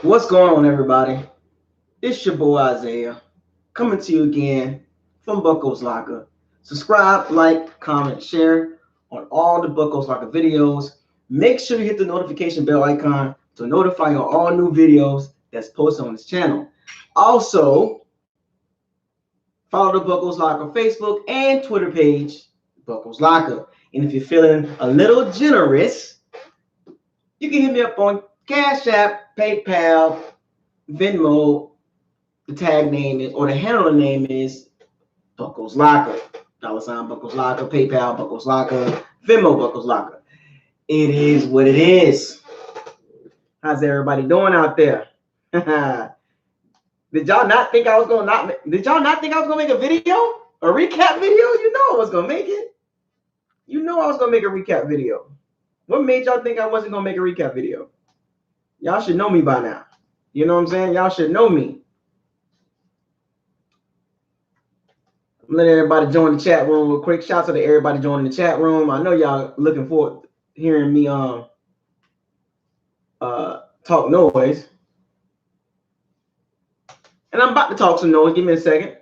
What's going on, everybody? It's your boy Isaiah coming to you again from BucosLocker. Subscribe, like, comment, share on all the BucosLocker videos. Make sure you hit the notification bell icon to notify you on all new videos that's posted on this channel. Also, follow the BucosLocker Facebook and Twitter page, BucosLocker. And if you're feeling a little generous, you can hit me up on CashApp, PayPal, Venmo. The tag name is, or the handle name is BucosLocker. $ BucosLocker, PayPal, BucosLocker, Venmo, BucosLocker. It is what it is. How's everybody doing out there? Did y'all not think I was gonna make a video? A recap video? You know I was gonna make it. You know I was gonna make a recap video. What made y'all think I wasn't gonna make a recap video? Y'all should know me by now. You know what I'm saying? Y'all should know me. Let everybody join the chat room real quick. Shout out to everybody joining the chat room. I know y'all looking forward to hearing me talk noise. And I'm about to talk some noise. Give me a second.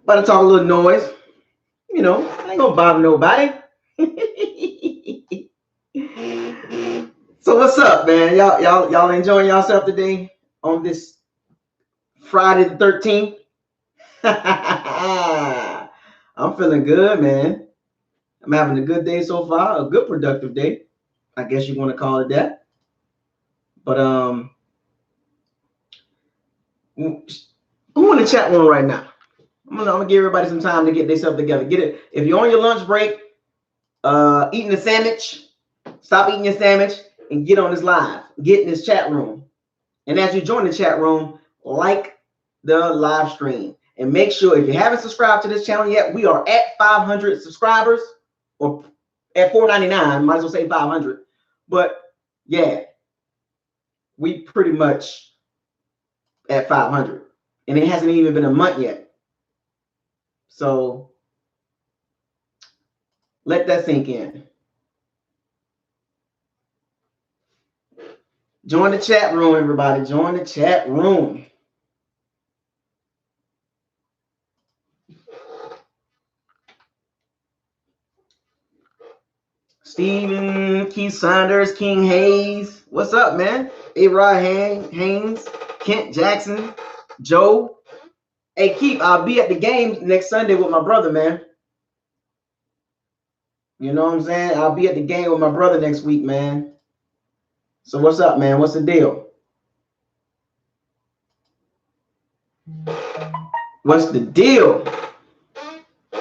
About to talk a little noise. You know, I ain't gonna bother nobody. So what's up, man? Y'all enjoying yourself today on this Friday the 13th? I'm feeling good, man. I'm having a good day so far, a good productive day. I guess you want to call it that. But who in the chat room right now? I'm gonna give everybody some time to get themselves together. Get it. If you're on your lunch break, eating a sandwich, stop eating your sandwich and get on this live. Get in this chat room. And as you join the chat room, like the live stream. And make sure, if you haven't subscribed to this channel yet, we are at 500 subscribers, or at 499. Might as well say 500. But yeah, we pretty much at 500. And it hasn't even been a month yet. So let that sink in. Join the chat room, everybody. Join the chat room. Steven, Keith Saunders, King Hayes. What's up, man? A-Rod Haynes, Kent Jackson, Joe. Hey, Keith, I'll be at the game next Sunday with my brother, man. You know what I'm saying? I'll be at the game with my brother next week, man. So what's up, man? What's the deal? What's the deal? I'm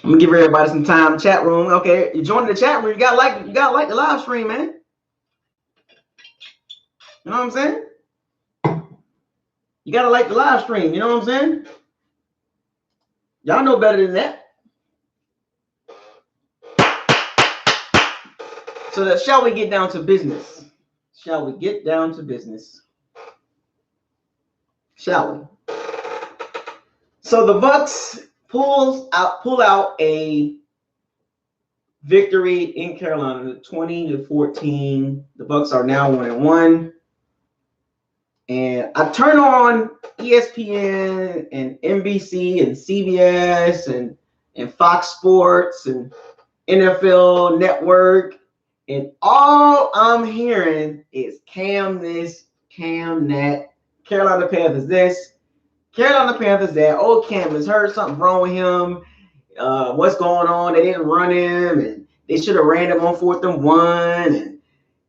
gonna give everybody some time. Chat room. Okay, you joining the chat room. You gotta like the live stream, man. You know what I'm saying? You gotta like the live stream. You know what I'm saying? Y'all know better than that. So shall we get down to business? Shall we get down to business? Shall we? So the Bucs pull out a victory in Carolina, 20-14. The Bucs are now 1-1. And I turn on ESPN and NBC and CBS and Fox Sports and NFL Network, and all I'm hearing is Cam this, Cam that, Carolina Panthers this, Carolina Panthers that. Oh, Cam is hurt, something wrong with him. What's going on? They didn't run him, and they should have ran him on 4th and 1, and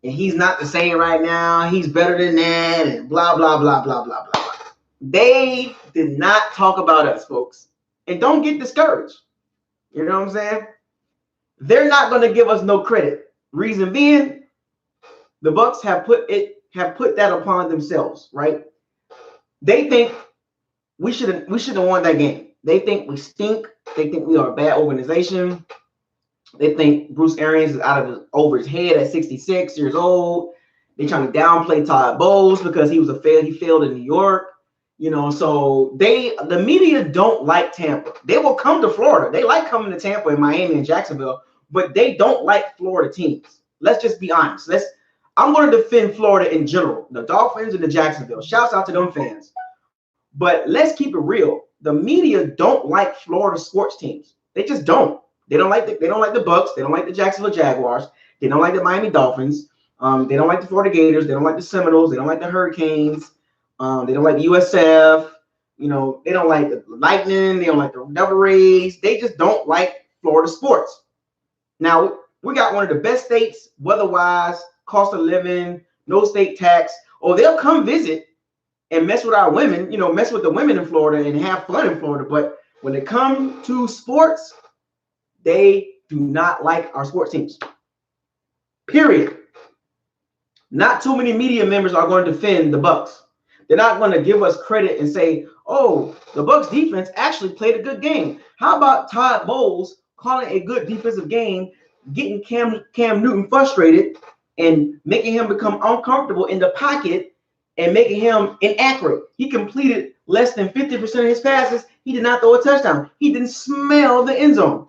he's not the same right now. He's better than that, and blah, blah, blah, blah, blah, blah. They did not talk about us, folks. And don't get discouraged. You know what I'm saying? They're not going to give us no credit. Reason being, the Bucs have put that upon themselves, right? They think we should have won that game. They think we stink. They think we are a bad organization. They think Bruce Arians is over his head at 66 years old. They're trying to downplay Todd Bowles because he failed in New York. You know, so the media don't like Tampa. They will come to Florida. They like coming to Tampa and Miami and Jacksonville, but they don't like Florida teams. Let's just be honest. I'm going to defend Florida in general, the Dolphins and the Jacksonville. Shouts out to them fans. But let's keep it real. The media don't like Florida sports teams. They just don't. They don't like the Bucs. They don't like the Jacksonville Jaguars. They don't like the Miami Dolphins. They don't like the Florida Gators. They don't like the Seminoles. They don't like the Hurricanes. They don't like the USF. They don't like the Lightning. They don't like the Devil Rays. They just don't like Florida sports. Now, we got one of the best states, weather-wise, cost of living, no state tax. Oh, they'll come visit and mess with our women, mess with the women in Florida and have fun in Florida. But when it comes to sports, they do not like our sports teams. Period. Not too many media members are going to defend the Bucs. They're not going to give us credit and say, oh, the Bucs defense actually played a good game. How about Todd Bowles calling a good defensive game, getting Cam Newton frustrated and making him become uncomfortable in the pocket and making him inaccurate? He completed less than 50% of his passes. He did not throw a touchdown. He didn't smell the end zone.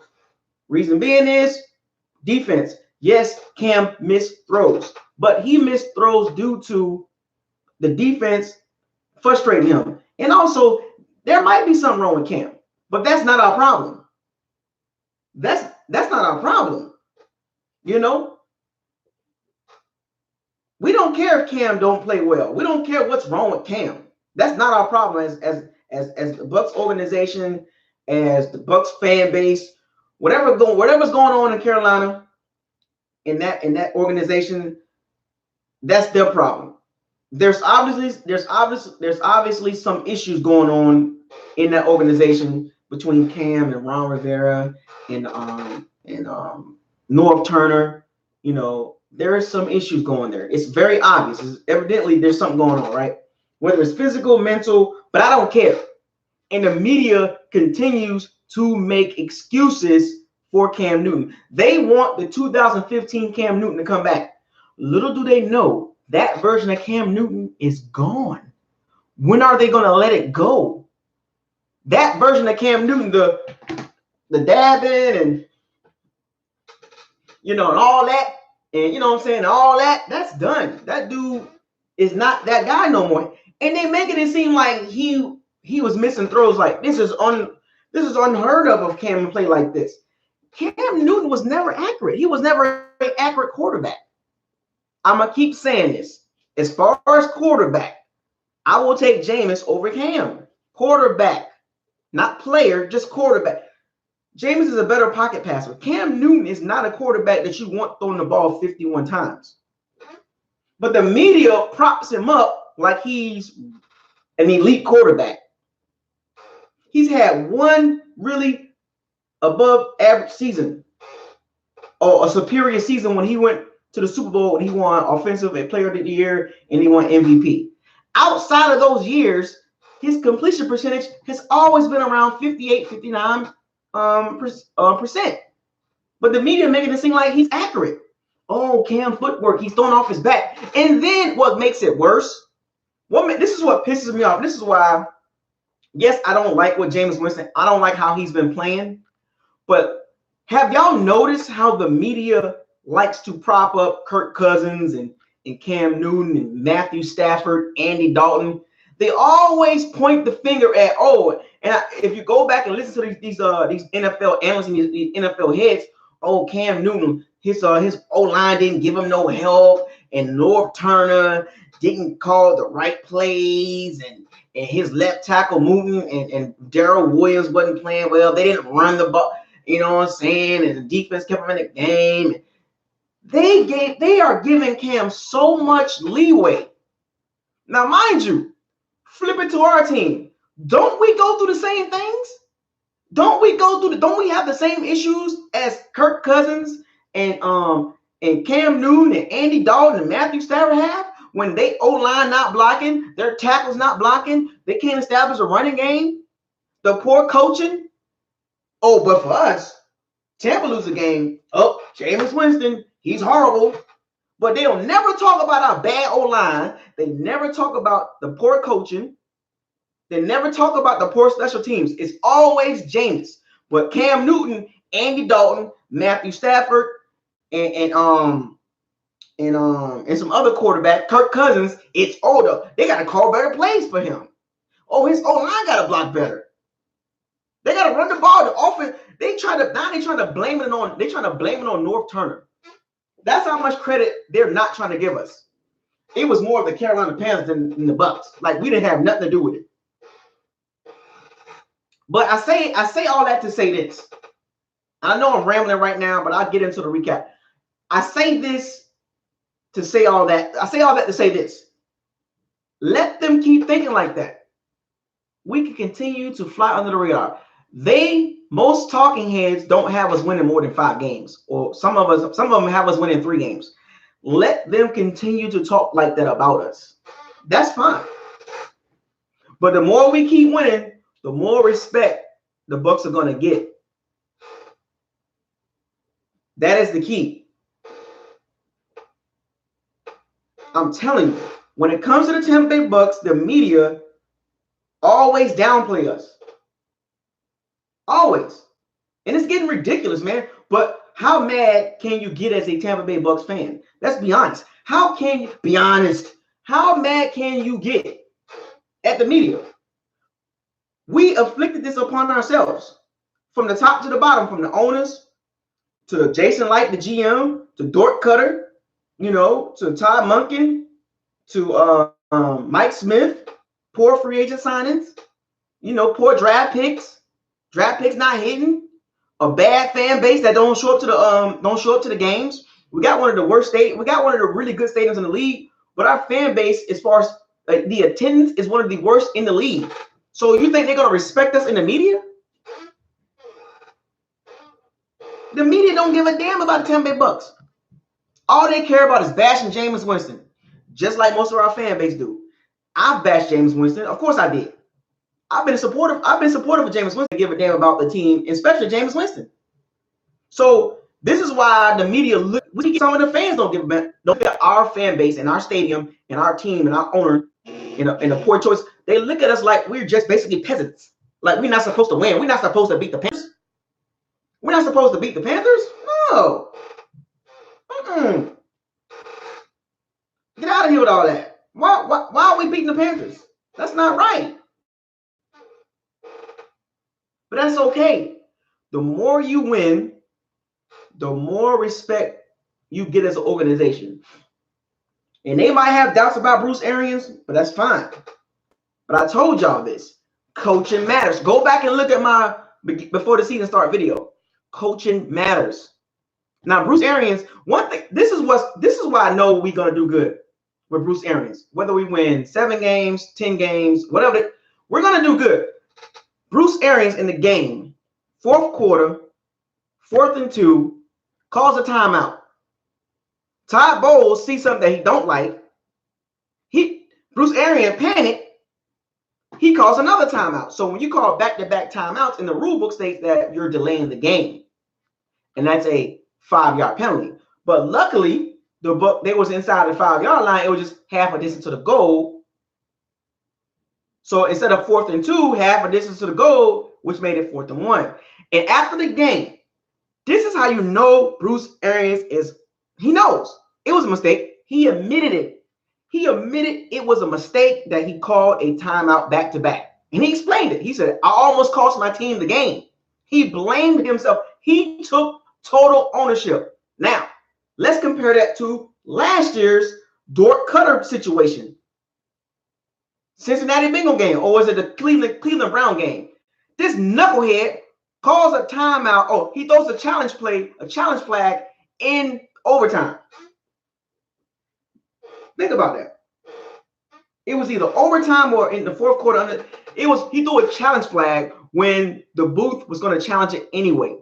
Reason being is defense. Yes, Cam missed throws, but he missed throws due to the defense frustrating him. And also, there might be something wrong with Cam, but that's not our problem. That's not our problem. We don't care if Cam don't play well. We don't care what's wrong with Cam. That's not our problem as the Bucs organization, as the Bucs fan base, whatever's going on in Carolina, in that organization, that's their problem. There's obviously some issues going on in that organization between Cam and Ron Rivera and North Turner. There are some issues going there. It's very obvious. Evidently, there's something going on, right? Whether it's physical, mental, but I don't care. And the media continues to make excuses for Cam Newton. They want the 2015 Cam Newton to come back. Little do they know that version of Cam Newton is gone. When are they going to let it go? That version of Cam Newton, the dabbing and and all that, and all that's done. That dude is not that guy no more. And they making it seem like he was missing throws. Like this is unheard of Cam to play like this. Cam Newton was never accurate. He was never an accurate quarterback. I'm going to keep saying this. As far as quarterback, I will take Jameis over Cam. Quarterback, not player, just quarterback. Jameis is a better pocket passer. Cam Newton is not a quarterback that you want throwing the ball 51 times. But the media props him up like he's an elite quarterback. He's had one really above average season or a superior season when he went to the Super Bowl and he won Offensive Player of the Year and he won MVP. Outside of those years, his completion percentage has always been around 58, 59%. But the media making it seem like he's accurate. Oh, Cam footwork, he's throwing off his back. And then what makes it worse? This is what pisses me off. This is why, yes, I don't like what Jameis Winston, I don't like how he's been playing. But have y'all noticed how the media likes to prop up Kirk Cousins and Cam Newton and Matthew Stafford, Andy Dalton? They always point the finger at, if you go back and listen to these NFL analysts and these NFL heads, Cam Newton, his O-line didn't give him no help, and North Turner didn't call the right plays, and his left tackle moving, and Darrell Williams wasn't playing well. They didn't run the ball, you know what I'm saying? And the defense kept him in the game. They are giving Cam so much leeway. Now, mind you, flip it to our team. Don't we go through the same things? Don't we have the same issues as Kirk Cousins and Cam Newton and Andy Dalton and Matthew Stafford have when they O-line not blocking, their tackles not blocking, they can't establish a running game, the poor coaching? Oh, but for us, Tampa lose a game. Oh, Jameis Winston, he's horrible. But they'll never talk about our bad O-line. They never talk about the poor coaching. They never talk about the poor special teams. It's always Jameis. But Cam Newton, Andy Dalton, Matthew Stafford and some other quarterback, Kirk Cousins, it's older. They got to call better plays for him. Oh, his O-line got to block better. They got to run the ball. The offense, they're trying to blame it on North Turner. That's how much credit they're not trying to give us. It was more of the Carolina Panthers than the Bucs. Like, we didn't have nothing to do with it. But I say all that to say this. I know I'm rambling right now, but I'll get into the recap. I say this to say all that. I say all that to say this. Let them keep thinking like that. We can continue to fly under the radar. Most talking heads don't have us winning more than 5 games, or some of them have us winning 3 games. Let them continue to talk like that about us. That's fine. But the more we keep winning, the more respect the Bucs are going to get. That is the key. I'm telling you, when it comes to the Tampa Bay Bucs, the media always downplay us. Always. And it's getting ridiculous, man. But how mad can you get as a Tampa Bay Bucs fan? Let's be honest. How can you be honest? How mad can you get at the media? We afflicted this upon ourselves. From the top to the bottom, from the owners to Jason Light, the GM, to Dort Cutter, to Todd Monken, to Mike Smith, poor free agent signings, poor draft picks not hitting, a bad fan base that don't show up to the games. We got one of the worst stadiums. We got one of the really good stadiums in the league, but our fan base, as far as the attendance, is one of the worst in the league. So you think they're gonna respect us in the media? The media don't give a damn about the Tampa Bay Bucs. All they care about is bashing Jameis Winston, just like most of our fan base do. I've bashed Jameis Winston. Of course I did. I've been supportive of Jameis Winston. Give a damn about the team, especially Jameis Winston. So this is why the media some of the fans don't give at our fan base and our stadium and our team and our owner in a poor choice. They look at us like we're just basically peasants. Like we're not supposed to win. We're not supposed to beat the Panthers. We're not supposed to beat the Panthers? No. Get out of here with all that. Why are we beating the Panthers? That's not right. But that's okay. The more you win, the more respect you get as an organization. And they might have doubts about Bruce Arians, but that's fine. But I told y'all this. Coaching matters. Go back and look at my before the season start video. Coaching matters. Now, Bruce Arians, one thing, this is why I know we're gonna do good with Bruce Arians. Whether we win 7 games, 10 games, whatever, we're gonna do good. Bruce Arians in the game, 4th quarter, 4th and 2, calls a timeout. Todd Bowles sees something that he don't like. Bruce Arians panicked. He calls another timeout. So when you call back-to-back timeouts, in the rule book states that you're delaying the game, and that's a 5-yard penalty. But luckily, they was inside the 5-yard line. It was just half a distance to the goal. So instead of 4th and 2, half a distance to the goal, which made it 4th and 1. And after the game, this is how you know Bruce Arians he knows it was a mistake. He admitted it. He admitted it was a mistake that he called a timeout back-to-back. And he explained it. He said, I almost cost my team the game. He blamed himself. He took total ownership. Now, let's compare that to last year's Dort Cutter situation. Cincinnati Bengal game, or was it the Cleveland Brown game? This knucklehead calls a timeout. Oh, he throws a challenge flag in overtime. Think about that. It was either overtime or in the 4th quarter. He threw a challenge flag when the booth was going to challenge it anyway.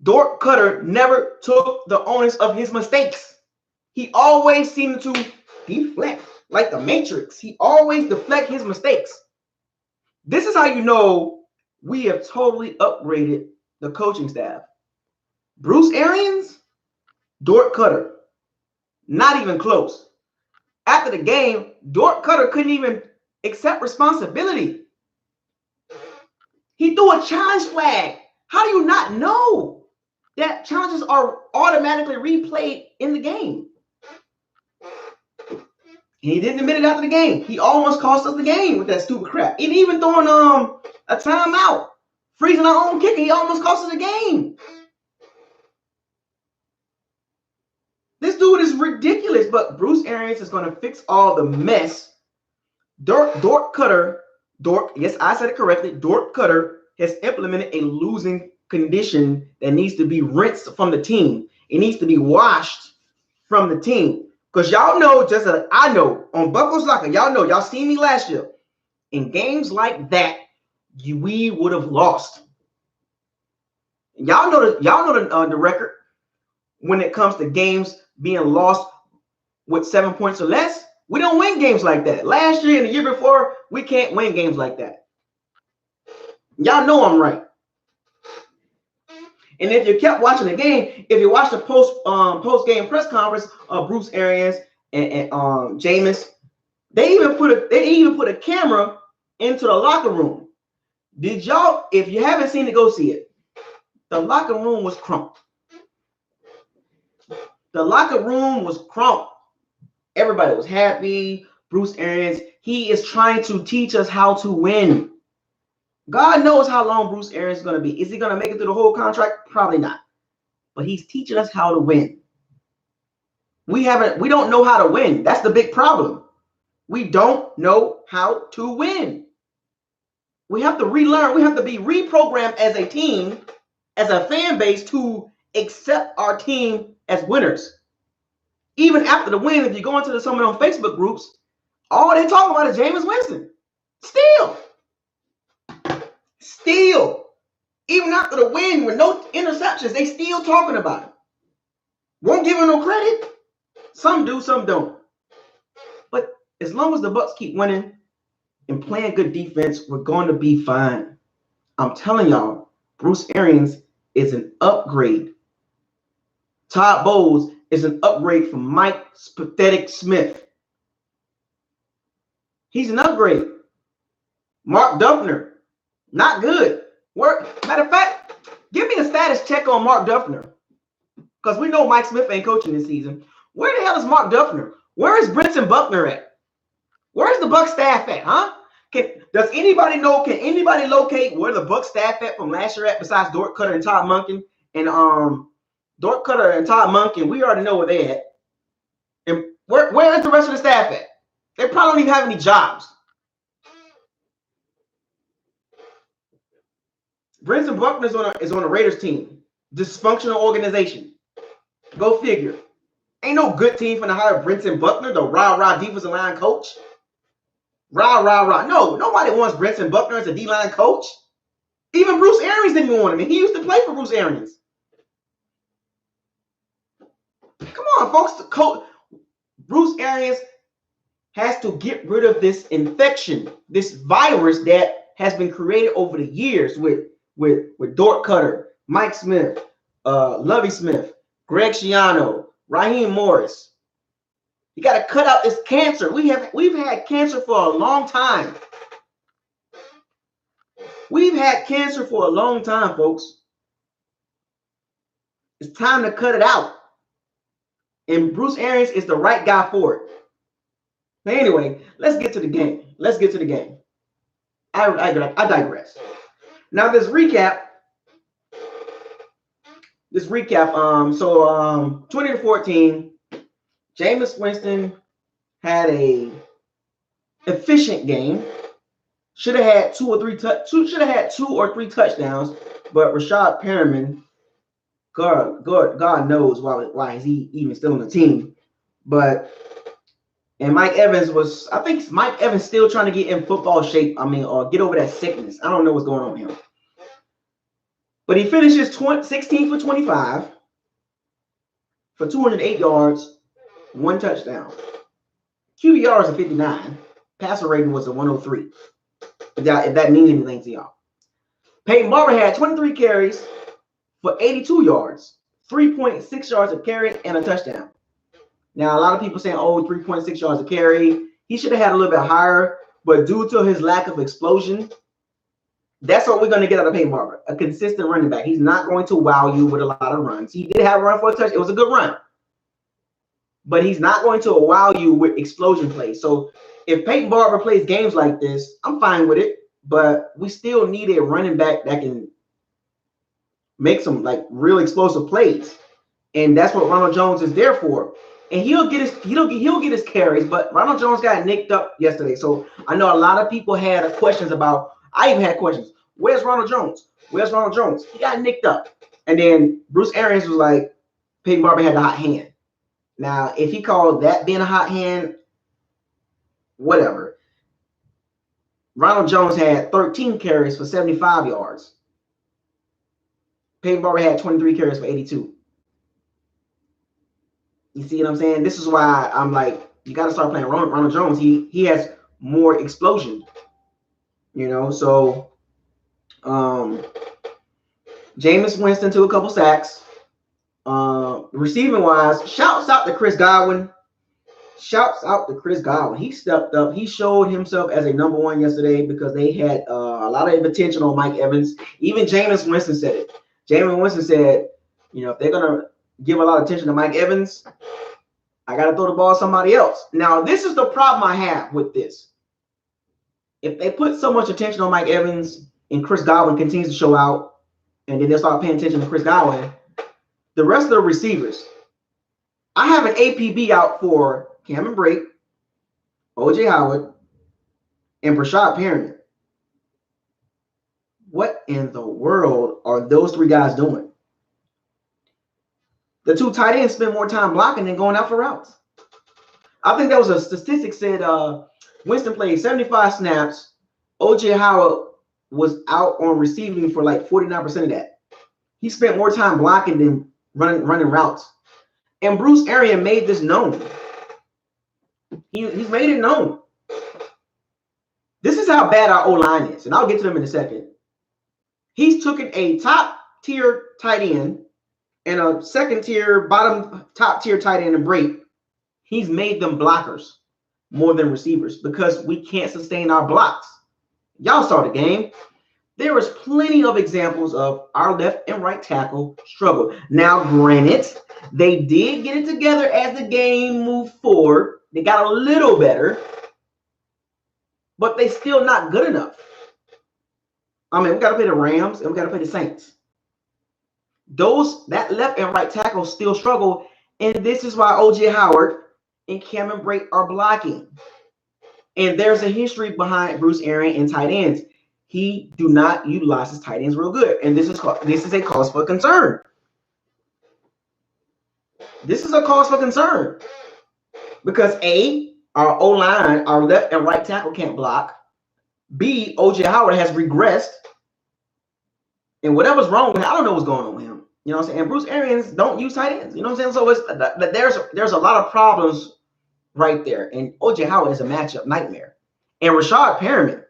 Dort Cutter never took the onus of his mistakes. He always seemed to deflect like the Matrix. He always deflect his mistakes. This is how you know we have totally upgraded the coaching staff. Bruce Arians, Dort Cutter. Not even close. After the game, Dort Cutter couldn't even accept responsibility. He threw a challenge flag. How do you not know that challenges are automatically replayed in the game? He didn't admit it after the game. He almost cost us the game with that stupid crap. And even throwing a timeout, freezing our own kicker, he almost cost us the game. This dude is ridiculous, but Bruce Arians is going to fix all the mess. Dork Cutter, yes, I said it correctly. Dork Cutter has implemented a losing condition that needs to be rinsed from the team. It needs to be washed from the team. Because y'all know, just as I know, on BucosLocker, y'all know, y'all seen me last year. In games like that, we would have lost. Y'all know the record when it comes to games being lost with 7 points or less. We don't win games like that. Last year and the year before, we can't win games like that. Y'all know I'm right. And if you kept watching the game, if you watched the post game press conference of Bruce Arians and Jameis, they even put a camera into the locker room. Did y'all? If you haven't seen it, go see it. The locker room was crumpled. The locker room was crumpled. Everybody was happy. Bruce Arians, he is trying to teach us how to win. God knows how long Bruce Arians is going to be. Is he going to make it through the whole contract? Probably not. But he's teaching us how to win. We don't know how to win. That's the big problem. We don't know how to win. We have to relearn. We have to be reprogrammed as a team, as a fan base, to accept our team as winners. Even after the win, if you go into some of them Facebook groups, all they talk about is Jameis Winston. Still, even after the win with no interceptions, they still talking about it. Won't give him no credit. Some do, some don't. But as long as the Bucs keep winning and playing good defense, we're going to be fine. I'm telling y'all, Bruce Arians is an upgrade. Todd Bowles is an upgrade from Mike Pathetic Smith. He's an upgrade. Mark Duffner, not good. Matter of fact, give me a status check on Mark Duffner. Because we know Mike Smith ain't coaching this season. Where the hell is Mark Duffner? Where is Brinson Buckner at? Where's the Bucs staff at, huh? Does anybody know? Can anybody locate where the Bucs staff at from last year at besides Dork Cutter and Todd Monken? And Dork Cutter and Todd Monken, we already know where they're at. And where is the rest of the staff at? They probably don't even have any jobs. Brinson Buckner is on the Raiders team. Dysfunctional organization. Go figure. Ain't no good team finna hire Brinson Buckner, the rah-rah defensive line coach. Rah-rah-rah. No, nobody wants Brinson Buckner as a D-line coach. Even Bruce Arians didn't want him, and he used to play for Bruce Arians. Come on, folks. Bruce Arians has to get rid of this infection, this virus that has been created over the years with Dork Cutter, Mike Smith, Lovie Smith, Greg Schiano, Raheem Morris. You got to cut out this cancer. We've had cancer for a long time. We've had cancer for a long time, folks. It's time to cut it out. And Bruce Arians is the right guy for it. But anyway, let's get to the game. I digress. Now this recap. 20-14, Jameis Winston had a efficient game. Should have had two or three touchdowns, but Rashad Perriman, God knows why is he even still on the team. And Mike Evans I think Mike Evans still trying to get in football shape. Or get over that sickness. I don't know what's going on with him. But he finishes 16 for 25 for 208 yards, 1 touchdown. QBR is a 59. Passer rating was a 103. If that means anything to y'all. Peyton Barber had 23 carries for 82 yards, 3.6 yards of carry, and a touchdown. Now, a lot of people saying, 3.6 yards of carry. He should have had a little bit higher, but due to his lack of explosion, That's what we're going to get out of Peyton Barber, a consistent running back. He's not going to wow you with a lot of runs. He did have a run for a touch. It was a good run. But he's not going to wow you with explosion plays. So if Peyton Barber plays games like this, I'm fine with it. But we still need a running back that can make some like real explosive plays. And that's what Ronald Jones is there for. And he'll get his carries, but Ronald Jones got nicked up yesterday. So I know a lot of people had questions about, I even had questions. Where's Ronald Jones? Where's Ronald Jones? He got nicked up. And then Bruce Arians was like, Peyton Barber had the hot hand. Now, if he called that being a hot hand, whatever. Ronald Jones had 13 carries for 75 yards. Peyton Barber had 23 carries for 82. You see what I'm saying? This is why I'm like, you got to start playing Ronald Jones. He has more explosion, you know. So, Jameis Winston took a couple sacks. Receiving wise, shouts out to Chris Godwin. Shouts out to Chris Godwin. He stepped up. He showed himself as a number one yesterday because they had a lot of attention on Mike Evans. Even Jameis Winston said it. Jameis Winston said, you know, if they're going to give a lot of attention to Mike Evans, I got to throw the ball to somebody else. Now, this is the problem I have with this. If they put so much attention on Mike Evans and Chris Godwin continues to show out, and then they'll start paying attention to Chris Godwin, the rest of the receivers, I have an APB out for Cameron Brate, O.J. Howard, and Brashad Perriman. What in the world are those three guys doing? The two tight ends spend more time blocking than going out for routes. I think that was a statistic said Winston played 75 snaps. O.J. Howard was out on receiving for like 49% of that. He spent more time blocking than running routes. And Bruce Arians made this known. He's made it known. This is how bad our O-line is, and I'll get to them in a second. He's taken a top-tier tight end and a second-tier, top-tier tight end and break. He's made them blockers more than receivers because we can't sustain our blocks. Y'all saw the game. There was plenty of examples of our left and right tackle struggle. Now, granted, they did get it together as the game moved forward. They got a little better, but they still not good enough. I mean, we got to play the Rams and we got to play the Saints. That left and right tackle still struggle, and this is why O.J. Howard and Cameron Brate are blocking. And there's a history behind Bruce Arians and tight ends. He do not utilize his tight ends real good, and this is a cause for concern. This is a cause for concern because A, our O-line, our left and right tackle can't block. B, O.J. Howard has regressed, and whatever's wrong with him, I don't know what's going on with him. You know what I'm saying? And Bruce Arians don't use tight ends. You know what I'm saying? So there's a lot of problems right there, and O.J. Howard is a matchup nightmare. And Brashad Perriman,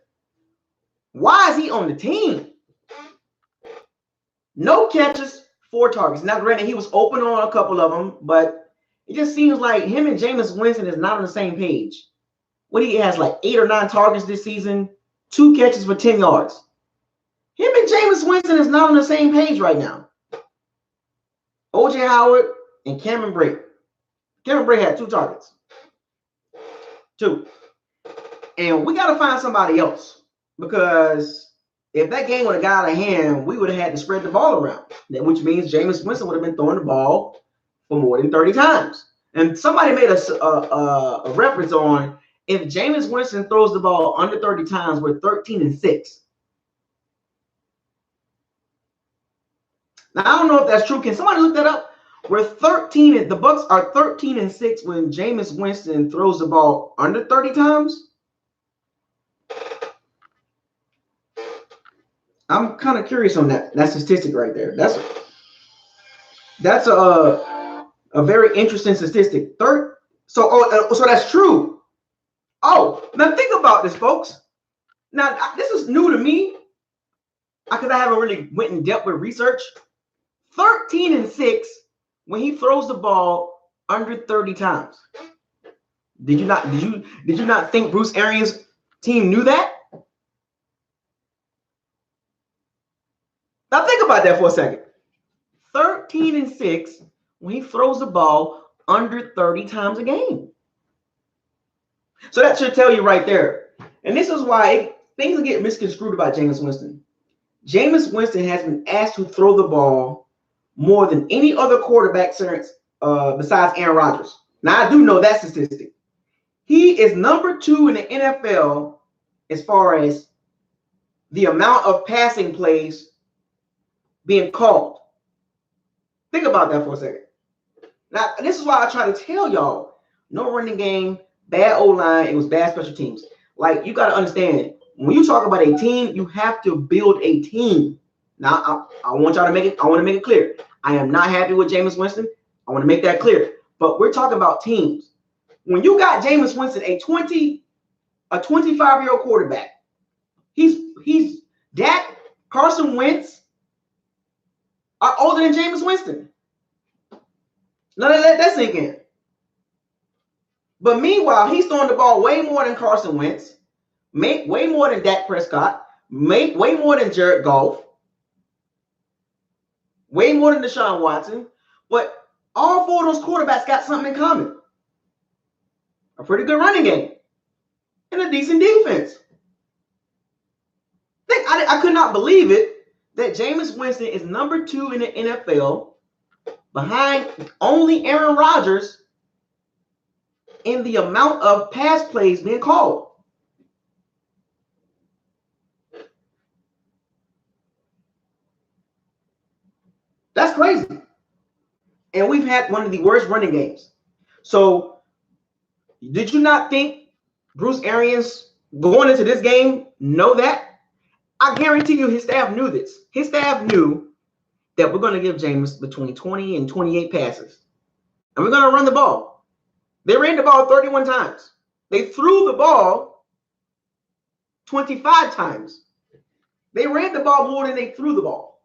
why is he on the team? No catches, 4 targets. Now, granted, he was open on a couple of them, but it just seems like him and Jameis Winston is not on the same page. What he has like 8 or 9 targets this season, 2 catches for 10 yards. Him and Jameis Winston is not on the same page right now. O.J. Howard and Cameron Brate. Cameron Brate had 2 targets. 2. And we got to find somebody else. Because if that game would have got out of hand, we would have had to spread the ball around, which means Jameis Winston would have been throwing the ball for more than 30 times. And somebody made a reference on if Jameis Winston throws the ball under 30 times, we're 13-6. Now, I don't know if that's true. Can somebody look that up? We're 13. The Bucs are 13-6 when Jameis Winston throws the ball under 30 times. I'm kind of curious on that statistic right there. That's a very interesting statistic. So that's true. Oh, now think about this, folks. Now this is new to me because I haven't really went in depth with research. 13-6 when he throws the ball under 30 times. Did you not think Bruce Arians' team knew that? Think about that for a second. 13-6 when he throws the ball under 30 times a game. So that should tell you right there. And this is why things get misconstrued about Jameis Winston. Jameis Winston has been asked to throw the ball more than any other quarterback besides Aaron Rodgers. Now, I do know that statistic. He is number 2 in the NFL as far as the amount of passing plays being called. Think about that for a second. Now, this is why I try to tell y'all, no running game, bad O-line, it was bad special teams. Like, you got to understand, when you talk about a team, you have to build a team. Now, I want y'all to make it, I want to make it clear. I am not happy with Jameis Winston. I want to make that clear. But we're talking about teams. When you got Jameis Winston, a 25-year-old quarterback, he's Dak, Carson Wentz are older than Jameis Winston. Now let that sink in. But meanwhile, he's throwing the ball way more than Carson Wentz, way more than Dak Prescott, way more than Jared Goff, way more than Deshaun Watson. But all 4 of those quarterbacks got something in common. A pretty good running game and a decent defense. I could not believe it that Jameis Winston is number 2 in the NFL behind only Aaron Rodgers in the amount of pass plays being called. That's crazy. And we've had one of the worst running games. So, did you not think Bruce Arians going into this game know that? I guarantee you his staff knew this. His staff knew that we're going to give Jameis between 20 and 28 passes. And we're going to run the ball. They ran the ball 31 times. They threw the ball 25 times. They ran the ball more than they threw the ball.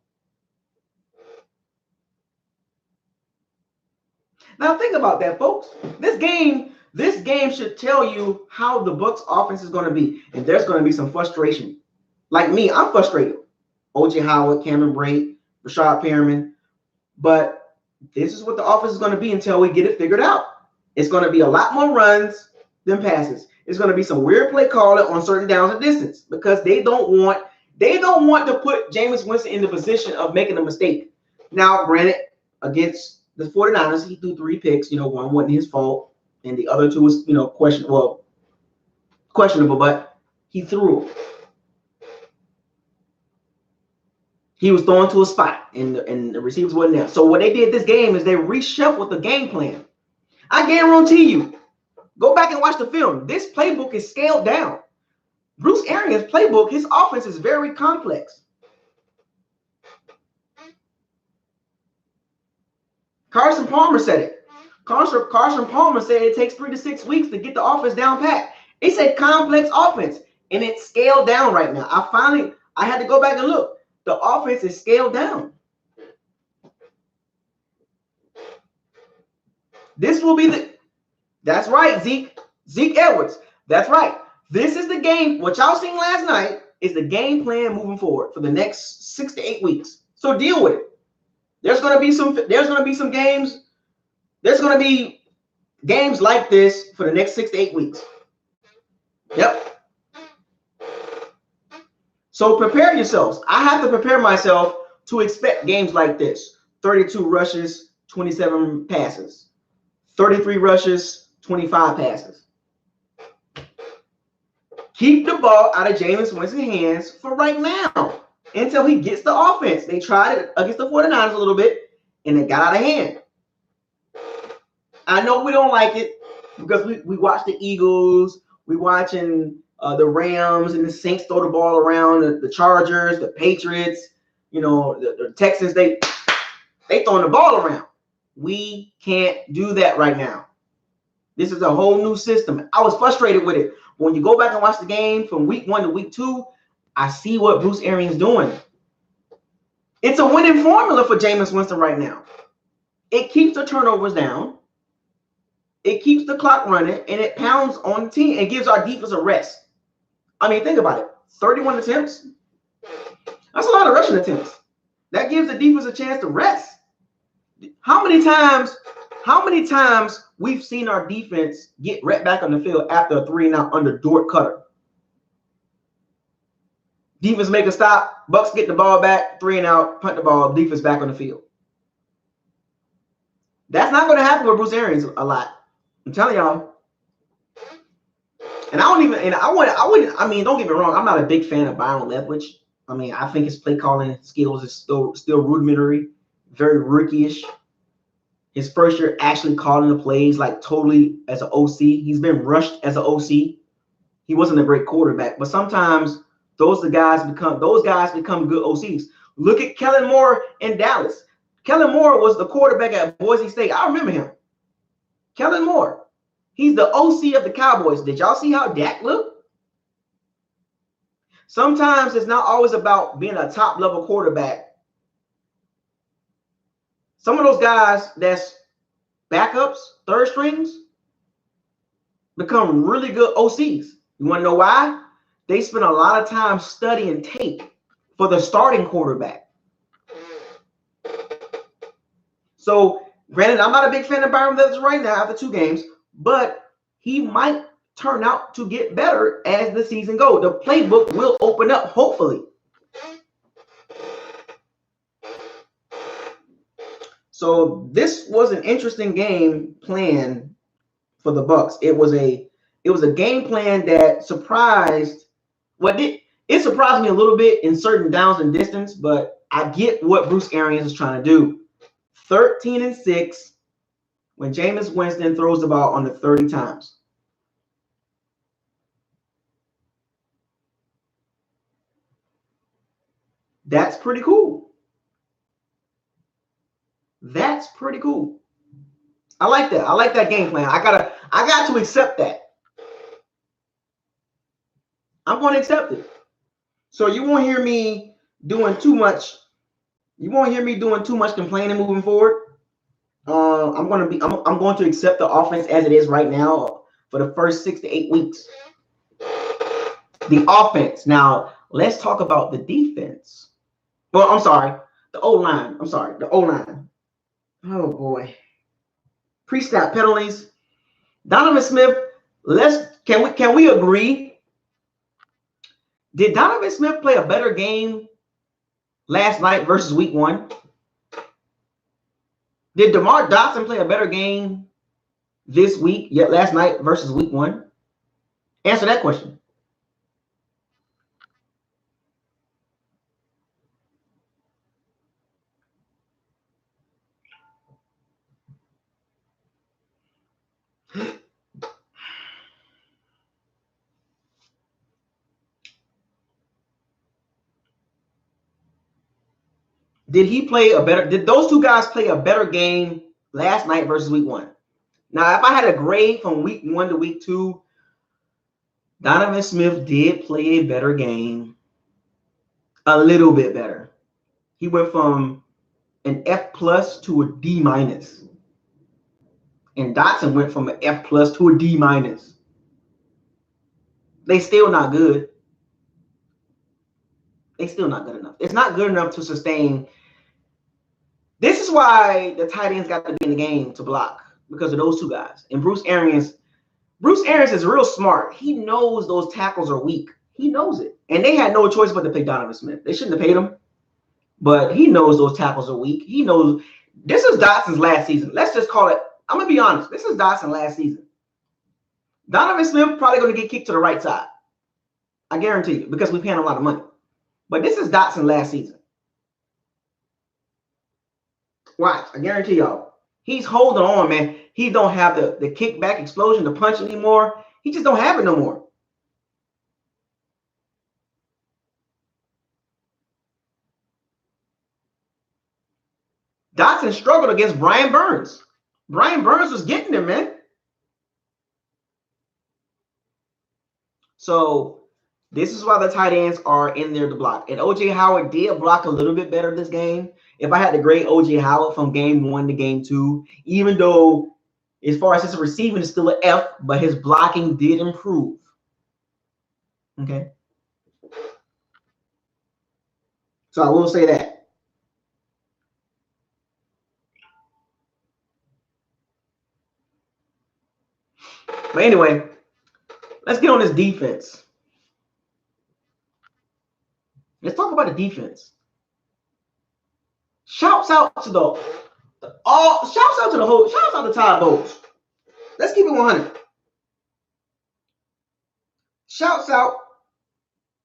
Now think about that, folks. This game should tell you how the Bucs offense is going to be. And there's going to be some frustration. Like me, I'm frustrated. O.J. Howard, Cameron Brate, Rashad Perriman. But this is what the offense is going to be until we get it figured out. It's going to be a lot more runs than passes. It's going to be some weird play calling on certain downs and distance because they don't want to put Jameis Winston in the position of making a mistake. Now, granted, against the 49ers, he threw 3 picks. One wasn't his fault, and the other 2 was, questionable, but he threw them. He was throwing to a spot, and the receivers wasn't there. So what they did this game is they reshuffled the game plan. I guarantee you, go back and watch the film. This playbook is scaled down. Bruce Arians' playbook, his offense is very complex. Carson Palmer said it. Carson Palmer said it takes 3 to 6 weeks to get the offense down pat. It's a complex offense, and it's scaled down right now. I had to go back and look. The offense is scaled down. This will be that's right, Zeke Edwards. That's right. This is the game. What y'all seen last night is the game plan moving forward for the next 6 to 8 weeks. So deal with it. There's going to be some games. There's going to be games like this for the next 6 to 8 weeks. Yep. So prepare yourselves. I have to prepare myself to expect games like this. 32 rushes, 27 passes. 33 rushes, 25 passes. Keep the ball out of Jameis Winston's hands for right now until he gets the offense. They tried it against the 49ers a little bit, and it got out of hand. I know we don't like it because we watch the Eagles. We watching the Rams and the Saints throw the ball around, the Chargers, the Patriots, the Texans, they throwing the ball around. We can't do that right now. This is a whole new system. I was frustrated with it. When you go back and watch the game from week 1 to week 2, I see what Bruce Arians is doing. It's a winning formula for Jameis Winston right now. It keeps the turnovers down. It keeps the clock running, and it pounds on the team and gives our defense a rest. I mean, think about it. 31 attempts. That's a lot of rushing attempts. That gives the defense a chance to rest. How many times we've seen our defense get right back on the field after a 3-and-out under Dort Cutter? Defense make a stop, Bucs get the ball back, 3-and-out, punt the ball, defense back on the field. That's not going to happen with Bruce Arians a lot. I'm telling y'all. And I mean, don't get me wrong, I'm not a big fan of Byron Leftwich. I mean, I think his play calling skills is still rudimentary, very rookie-ish. His first year actually calling the plays like totally as an OC. He's been rushed as an OC. He wasn't a great quarterback, but sometimes those guys become good OCs. Look at Kellen Moore in Dallas. Kellen Moore was the quarterback at Boise State. I remember him. Kellen Moore. He's the OC of the Cowboys. Did y'all see how Dak looked? Sometimes it's not always about being a top-level quarterback. Some of those guys that's backups, third strings, become really good OCs. You want to know why? They spend a lot of time studying tape for the starting quarterback. So, granted, I'm not a big fan of Byron Leftwich right now after 2 games, but he might turn out to get better as the season goes. The playbook will open up, hopefully. So this was an interesting game plan for the Bucs. It was a game plan that surprised. It surprised me a little bit in certain downs and distance, but I get what Bruce Arians is trying to do. 13-6 when Jameis Winston throws the ball under 30 times. That's pretty cool. That's pretty cool. I like that. I like that game plan. I got to accept that. I'm going to accept it. So you won't hear me doing too much. You won't hear me doing too much complaining moving forward. I'm going to accept the offense as it is right now for the first 6 to 8 weeks. The offense. Now let's talk about the defense. Well, I'm sorry, the O-line. The O-line. Oh boy. Pre-snap penalties. Donovan Smith. Can we agree? Did Donovan Smith play a better game last night versus week 1? Did DeMar Dotson play a better game this week, yet last night versus week 1? Answer that question. Did those 2 guys play a better game last night versus week 1? Now, if I had a grade from week 1 to week 2, Donovan Smith did play a better game. A little bit better. He went from an F+ to a D-. And Dotson went from an F+ to a D-. They still not good. They still not good enough. It's not good enough to sustain. This is why the tight ends got to be in the game to block, because of those 2 guys. And Bruce Arians is real smart. He knows those tackles are weak. He knows it. And they had no choice but to pay Donovan Smith. They shouldn't have paid him. But he knows those tackles are weak. He knows this is Dotson's last season. Let's just call it. I'm going to be honest. This is Dotson's last season. Donovan Smith probably going to get kicked to the right side. I guarantee you, because we're paying a lot of money. But this is Dotson's last season. Watch. I guarantee y'all. He's holding on, man. He don't have the kickback explosion, the punch anymore. He just don't have it no more. Dotson struggled against Brian Burns. Brian Burns was getting him, man. So this is why the tight ends are in there to block. And O.J. Howard did block a little bit better this game. If I had to grade O.J. Howard from game 1 to game 2, even though as far as his receiving is still an F, but his blocking did improve. Okay. So I will say that. But anyway, let's get on this defense. Let's talk about the defense. Shouts out to Todd Bowles. Let's keep it 100. Shouts out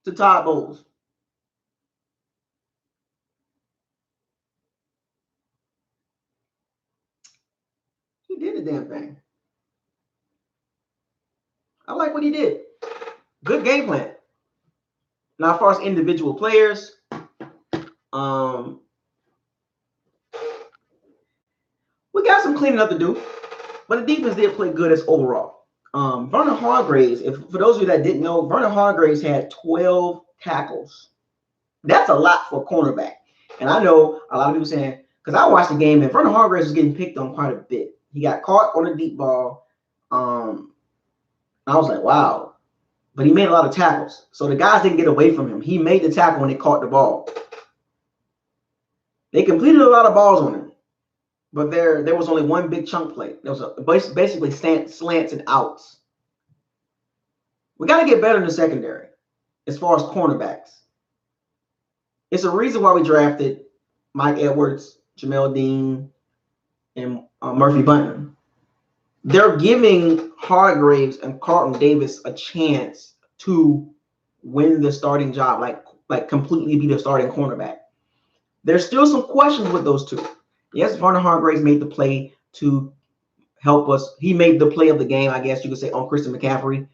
to Todd Bowles. He did the damn thing. I like what he did. Good game plan. Now, as far as individual players, we got some cleaning up to do, but the defense did play good as overall. Vernon Hargreaves, for those of you that didn't know, Vernon Hargreaves had 12 tackles. That's a lot for a cornerback. And I know a lot of people saying, because I watched the game and Vernon Hargreaves was getting picked on quite a bit. He got caught on a deep ball. I was like, wow. But he made a lot of tackles. So the guys didn't get away from him. He made the tackle when they caught the ball. They completed a lot of balls on him. But there was only one big chunk play. There was basically slants and outs. We got to get better in the secondary as far as cornerbacks. It's a reason why we drafted Mike Edwards, Jamel Dean, and Murphy Bunton. They're giving Hargreaves and Carlton Davis a chance to win the starting job, like completely be the starting cornerback. There's still some questions with those two. Yes, Vernon Hargreaves made the play to help us. He made the play of the game, I guess you could say, on Christian McCaffrey.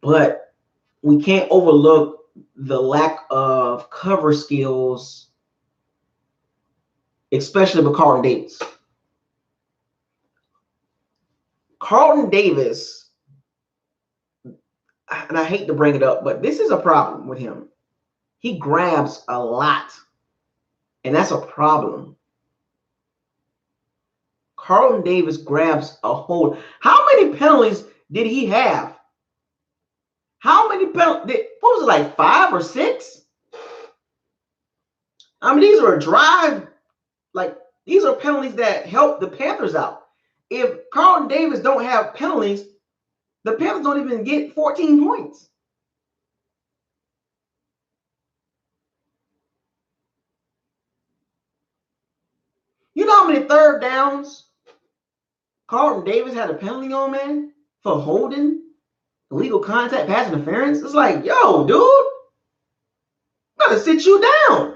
But we can't overlook the lack of cover skills, especially with Carlton Davis. Carlton Davis, and I hate to bring it up, but this is a problem with him. He grabs a lot, and that's a problem. Carlton Davis grabs a hold. How many penalties did he have? How many penalties? What was it, like 5 or 6? I mean, these are a drive. Like, these are penalties that help the Panthers out. If Carlton Davis don't have penalties, the Panthers don't even get 14 points. You know how many third downs Carlton Davis had a penalty on, man, for holding, illegal contact, pass interference? It's like, yo, dude, I'm gonna sit you down.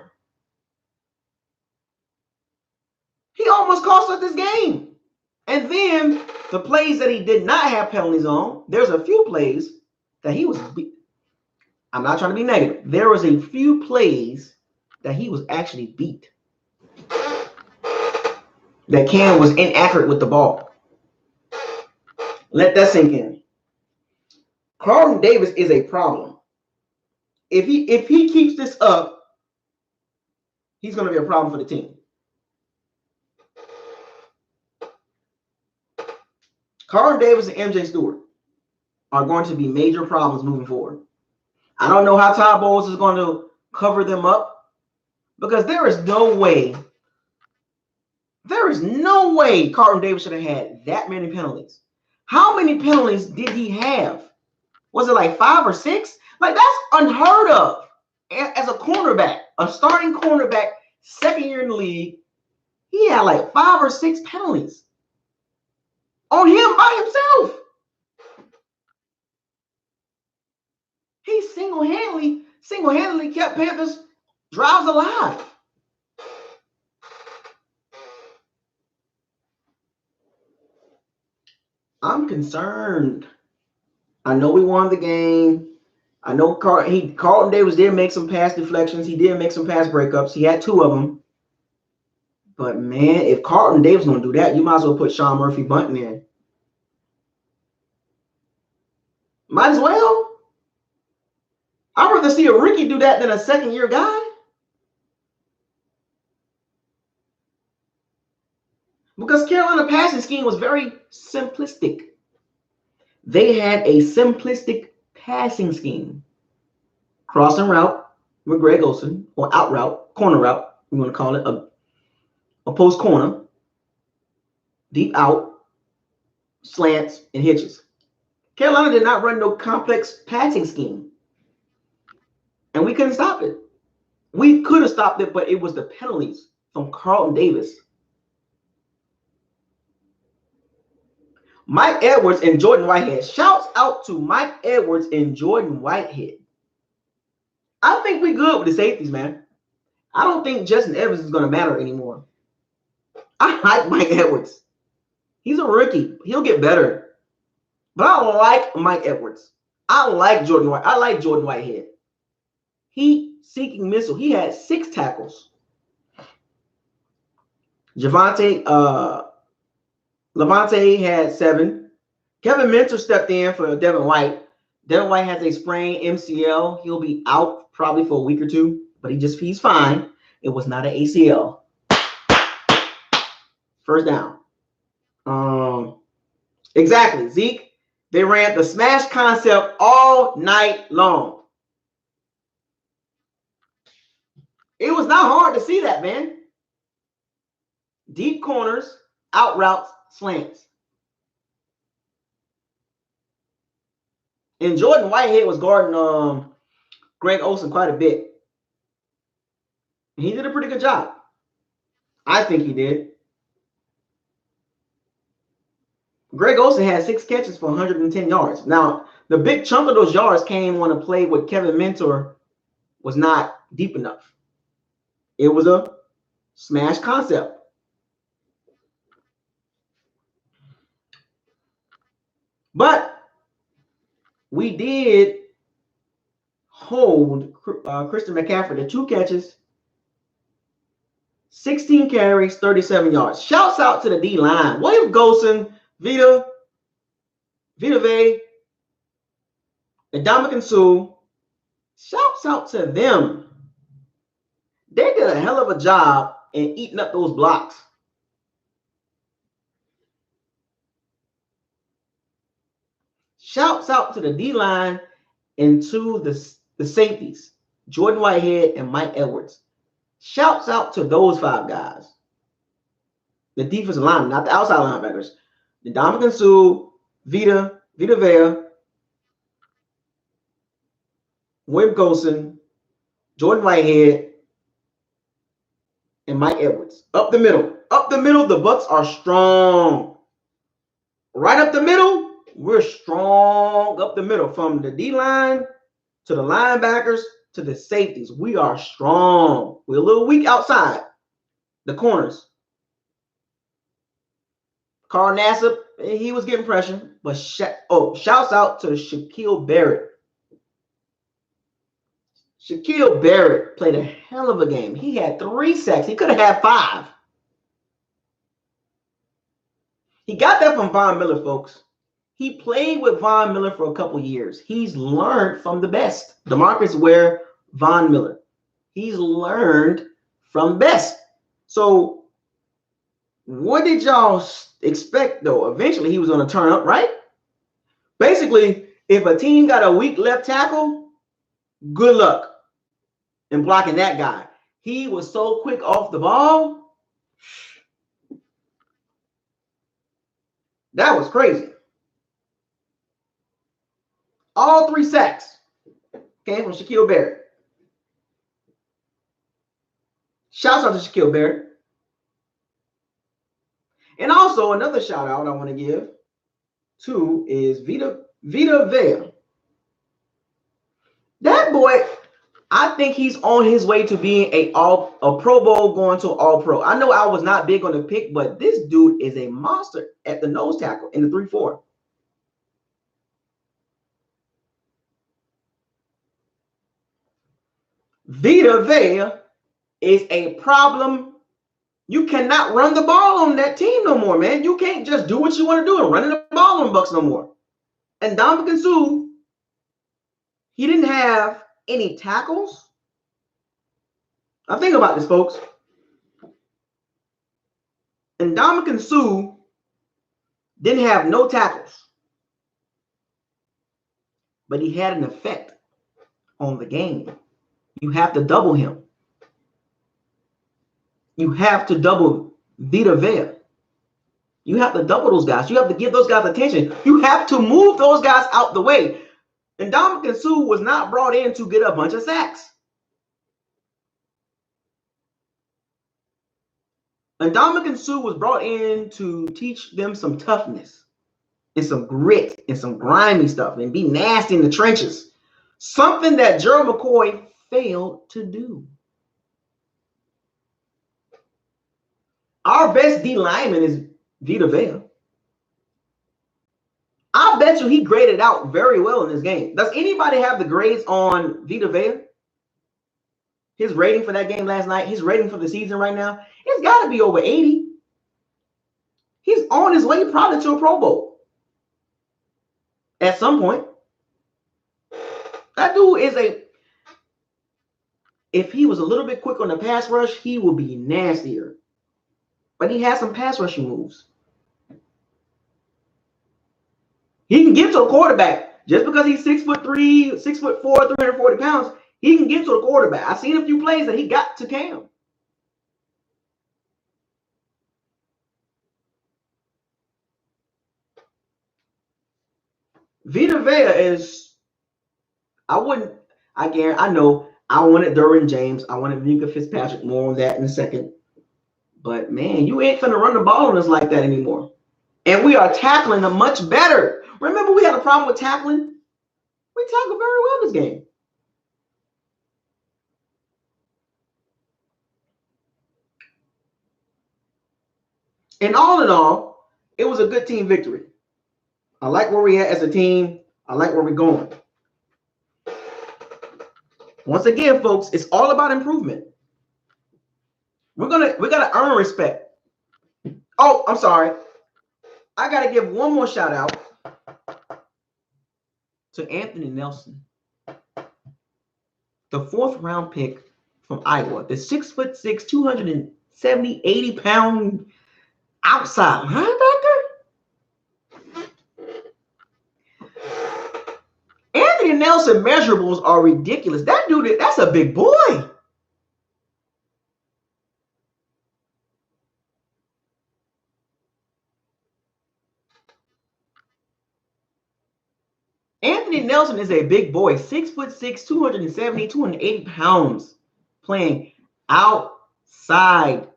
He almost cost us this game. And then the plays that he did not have penalties on, there's a few plays that he was beat. I'm not trying to be negative. There was a few plays that he was actually beat. That Cam was inaccurate with the ball. Let that sink in. Carlton Davis is a problem. If he keeps this up, he's going to be a problem for the team. Carlton Davis and MJ Stewart are going to be major problems moving forward. I don't know how Todd Bowles is going to cover them up, because there is no way Carlton Davis should have had that many penalties. How many penalties did he have? Was it like 5 or 6? Like, that's unheard of as a cornerback, a starting cornerback, second year in the league. He had like 5 or 6 penalties on him by himself. He single-handedly kept Panthers drives alive. I'm concerned. I know we won the game. I know Carlton Davis did make some pass deflections. He did make some pass breakups. He had 2 of them. But, man, if Carlton Davis going to do that, you might as well put Sean Murphy Bunton in. Might as well. I'd rather see a rookie do that than a second-year guy. Because Carolina passing scheme was very simplistic. They had a simplistic passing scheme. Crossing route with Greg Olsen, or out route, corner route, we want to call it, a post corner, deep out, slants, and hitches. Carolina did not run no complex passing scheme. And we couldn't stop it. We could have stopped it, but it was the penalties from Carlton Davis. Mike Edwards and Jordan Whitehead. Shouts out to Mike Edwards and Jordan Whitehead. I think we good with the safeties, man. I don't think Justin Evans is going to matter anymore. I like Mike Edwards. He's a rookie. He'll get better. But I like Mike Edwards. I like Jordan White. I like Jordan Whitehead. He seeking missile. He had 6 tackles. Levante had 7. Kevin Minter stepped in for Devin White. Devin White has a sprained MCL. He'll be out probably for a week or 2, but he's fine. It was not an ACL. First down. Exactly, Zeke. They ran the smash concept all night long. It was not hard to see that, man. Deep corners, out routes, slants. And Jordan Whitehead was guarding Greg Olsen quite a bit. He did a pretty good job. I think he did. Greg Olsen had 6 catches for 110 yards. Now, the big chunk of those yards came on a play with Kevin Minter was not deep enough. It was a smash concept. But we did hold Christian McCaffrey to 2 catches, 16 carries, 37 yards. Shouts out to the D-line. William Golson, Vita Vea, and Dominican Sue. Shouts out to them. They did a hell of a job in eating up those blocks. Shouts out to the D-line and to the safeties, Jordan Whitehead and Mike Edwards. Shouts out to those 5 guys. The defensive line, not the outside linebackers. The Dominican Sue, Vita Vea, William Golson, Jordan Whitehead, and Mike Edwards. Up the middle. Up the middle, the Bucs are strong. Right up the middle, we're strong up the middle. From the D-line to the linebackers to the safeties, we are strong. We're a little weak outside the corners. Carl Nassib, he was getting pressure. But shouts out to Shaquille Barrett. Shaquille Barrett played a hell of a game. He had 3 sacks. He could have had 5. He got that from Von Miller, folks. He played with Von Miller for a couple years. He's learned from the best. DeMarcus Ware, Von Miller. He's learned from best. So what did y'all expect, though? Eventually, he was going to turn up, right? Basically, if a team got a weak left tackle, good luck in blocking that guy. He was so quick off the ball. That was crazy. All 3 sacks came from Shaquille Barrett. Shouts out to Shaquille Barrett. And also another shout out I want to give to is Vita Vea. That boy, I think he's on his way to being a Pro Bowl, going to All Pro. I know I was not big on the pick, but this dude is a monster at the nose tackle in the 3-4. Vita Vea is a problem. You cannot run the ball on that team no more, man. You can't just do what you want to do and run the ball on Bucs no more. And Dominican Sue, he didn't have any tackles. Now think about this, folks. And Dominican Sue didn't have no tackles. But he had an effect on the game. You have to double him. You have to double Vita Vea. You have to double those guys. You have to give those guys attention. You have to move those guys out the way. And Ndamukong Suh was not brought in to get a bunch of sacks. And Ndamukong Suh was brought in to teach them some toughness and some grit and some grimy stuff and be nasty in the trenches. Something that Gerald McCoy failed to do. Our best D lineman is Vita Vea. I bet you he graded out very well in this game. Does anybody have the grades on Vita Vea? His rating for that game last night, his rating for the season right now, it's got to be over 80. He's on his way probably to a Pro Bowl at some point. That dude is if he was a little bit quick on the pass rush, he would be nastier. But he has some pass rushing moves. He can get to a quarterback just because he's 6'3", 6'4", 340 pounds. He can get to a quarterback. I've seen a few plays that he got to Cam. Vita Vea is, I wanted Derwin James. I wanted Minka Fitzpatrick. More on that in a second. But man, you ain't finna run the ball on us like that anymore. And we are tackling them much better. Remember, we had a problem with tackling? We tackled very well this game. And all in all, it was a good team victory. I like where we're at as a team. I like where we're going. Once again, folks, it's all about improvement. We gotta earn respect. Oh, I'm sorry. I gotta give one more shout out to Anthony Nelson, the 4th round pick from Iowa, the 6'6", 270, 80-pound outside linebacker. Anthony Nelson measurables are ridiculous. That dude, that's a big boy. Anthony Nelson is a big boy, 6'6", 270, 280 pounds, playing outside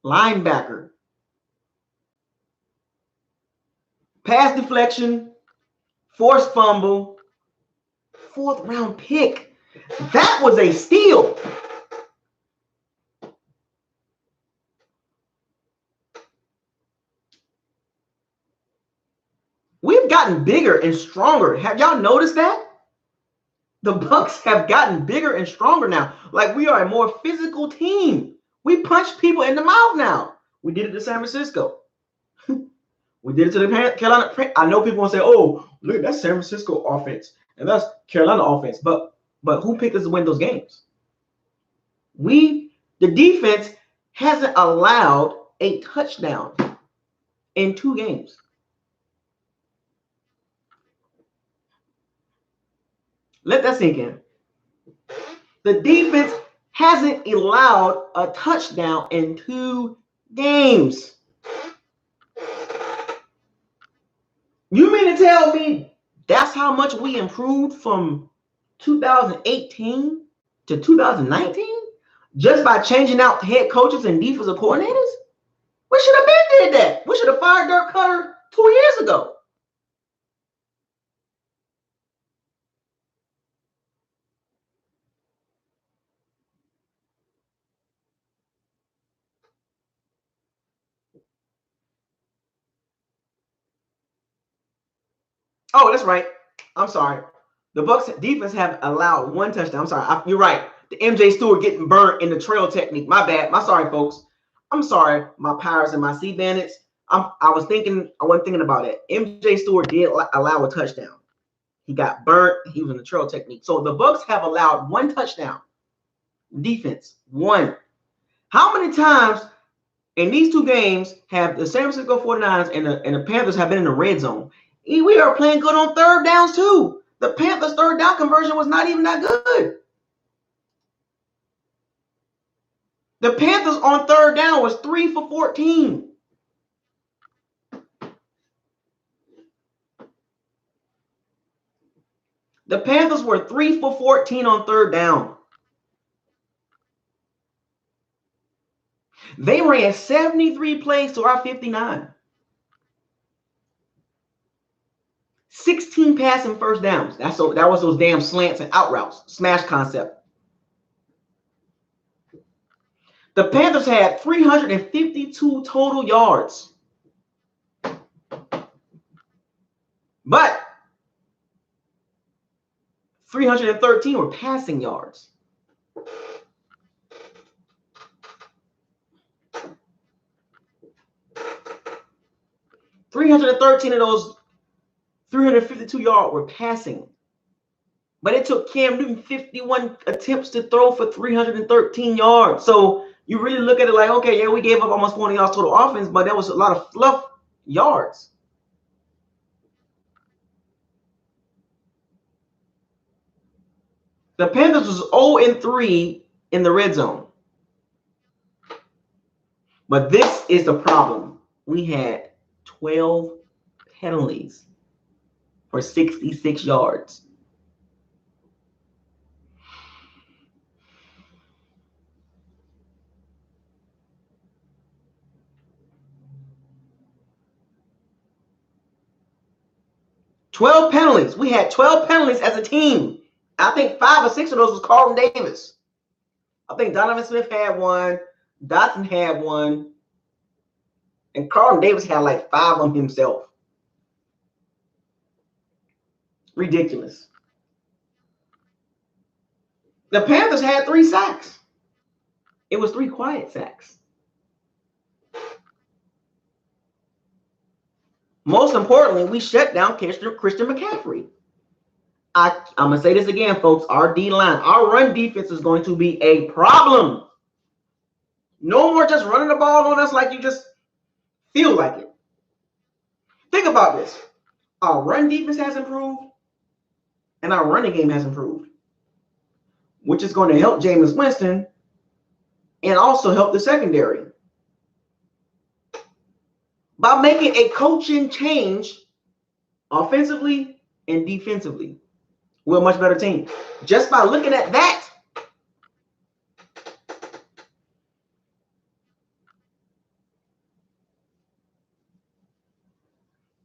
linebacker. Pass deflection, forced fumble, 4th round pick. That was a steal. We've gotten bigger and stronger. Have y'all noticed that? The Bucs have gotten bigger and stronger now. Like, we are a more physical team. We punch people in the mouth now. We did it to San Francisco. We did it to the Carolina. I know people want to say, oh, look, that's San Francisco offense. And that's Carolina offense. But who picked us to win those games? The defense hasn't allowed a touchdown in 2 games. Let that sink in. The defense hasn't allowed a touchdown in 2 games. You mean to tell me that's how much we improved from 2018 to 2019 just by changing out head coaches and defensive coordinators? We should have been did that. We should have fired Dirk Cutter 2 years ago. Oh, that's right. I'm sorry. The Bucs defense have allowed 1 touchdown. I'm sorry. You're right. The MJ Stewart getting burnt in the trail technique. My bad. My sorry, folks. I'm sorry, my Pirates and my Sea Bandits. I wasn't thinking about it. MJ Stewart did allow a touchdown. He got burnt. He was in the trail technique. So the Bucs have allowed 1 touchdown. Defense, 1. How many times in these 2 games have the San Francisco 49ers and the Panthers have been in the red zone? We are playing good on 3rd downs too. The Panthers' 3rd down conversion was not even that good. The Panthers on 3rd down was 3 for 14. The Panthers were 3 for 14 on third down. They ran 73 plays to our 59. 16 passing first downs. That was those damn slants and out routes. Smash concept. The Panthers had 352 total yards. But 313 were passing yards. $313 of those 352 yards were passing. But it took Cam Newton 51 attempts to throw for 313 yards. So you really look at it like, okay, yeah, we gave up almost 40 yards total offense, but that was a lot of fluff yards. The Panthers was 0-3 in the red zone. But this is the problem. We had 12 penalties for 66 yards. We had 12 penalties as a team. I think 5 or 6 of those was Carlton Davis. I think Donovan Smith had one. Dotson had one. And Carlton Davis had like 5 of them himself. Ridiculous. The Panthers had 3 sacks. It was 3 quiet sacks. Most importantly, we shut down Christian McCaffrey. I'm going to say this again, folks. Our D-line, our run defense is going to be a problem. No more just running the ball on us like you just feel like it. Think about this. Our run defense has improved, and our running game has improved, which is going to help Jameis Winston and also help the secondary. By making a coaching change offensively and defensively, we're a much better team. Just by looking at that.